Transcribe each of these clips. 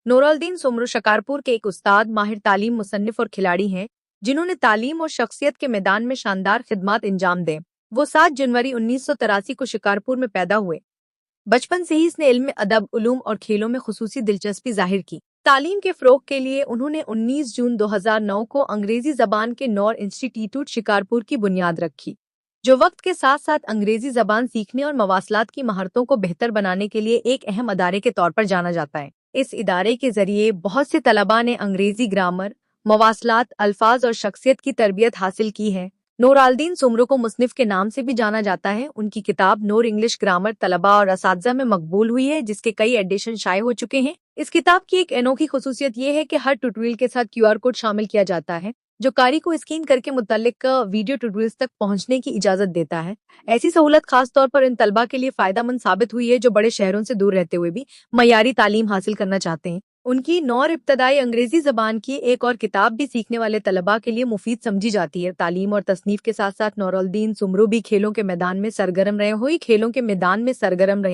नूरुद्दीन सुमरो शिकारपुर के एक उस्ताद, माहिर तालीम, मुसन्निफ और खिलाड़ी हैं जिन्होंने तालीम और शख्सियत के मैदान में शानदार खिदमात अंजाम दें। वो 7 जनवरी 1983 को शिकारपुर में पैदा हुए। बचपन से ही इसने इल्म, अदब, उलूम और खेलों में खुसूसी दिलचस्पी जाहिर की। तालीम के फ़रोग़ के लिए उन्होंने 19 जून 2009 को अंग्रेजी ज़बान के नौर इंस्टीट्यूट शिकारपुर की बुनियाद रखी, जो वक्त के साथ साथ अंग्रेजी ज़बान सीखने और मवासलात की महारतों को बेहतर बनाने के लिए एक अहम अदारे के तौर पर जाना जाता है। इस इदारे के जरिए बहुत से तलबा ने अंग्रेजी ग्रामर, मवासलात, अल्फाज और शख्सियत की तरबियत हासिल की है। नूरुद्दीन सुमरो को मुसन्निफ के नाम से भी जाना जाता है। उनकी किताब नूर इंग्लिश ग्रामर तलबा और असातिज़ा में मकबूल हुई है, जिसके कई एडिशन शाये हो चुके हैं। इस किताब की एक अनोखी खुसूसियत ये है कि हर ट्यूटोरियल के साथ QR कोड शामिल किया जाता है, जो कारी को स्कैन करके मुतल्लिक वीडियो ट्यूटोरियल्स तक पहुंचने की इजाजत देता है। ऐसी सहूलत खास तौर पर इन तलबा के लिए फायदेमंद साबित हुई है जो बड़े शहरों से दूर रहते हुए भी मयारी तालीम हासिल करना चाहते हैं। उनकी नौर इब्तदाई अंग्रेजी जबान की एक और किताब भी सीखने वाले तलबा के लिए मुफीद समझी जाती है। तालीम और तसनीफ के साथ साथ नूरुद्दीन सुमरो भी खेलों के मैदान में सरगर्म रहे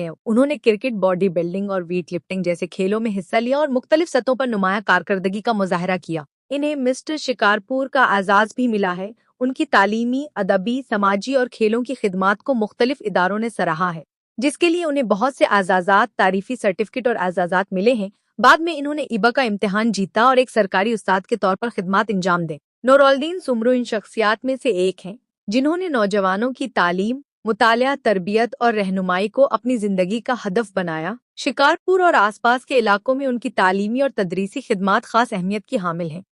हैं। उन्होंने क्रिकेट, बॉडी बिल्डिंग और वेट लिफ्टिंग जैसे खेलों में हिस्सा लिया और मुख्तलिफ सतहों पर नुमाया कारकर्दगी का मुजाहरा किया। इन्हें मिस्टर शिकारपुर का एजाज भी मिला है। उनकी तालीमी, अदबी, समाजी और खेलों की खिदमात को मुख्तलिफ इदारों ने सराहा है, जिसके लिए उन्हें बहुत से एजाजात, तारीफी सर्टिफिकेट और एजाजात मिले हैं। बाद में इन्होंने IBA का इम्तिहान जीता और एक सरकारी उस्ताद के तौर पर खिदमात अंजाम दें। नूरुद्दीन सुमरो इन शख्सियात में से एक हैं जिन्होंने नौजवानों की तालीम, मुतालिया, तरबियत और रहनुमाई को अपनी जिंदगी का हदफ बनाया। शिकारपुर और आसपास के इलाकों में उनकी तालीमी और तदरीसी खिदमात खास अहमियत की हामिल हैं।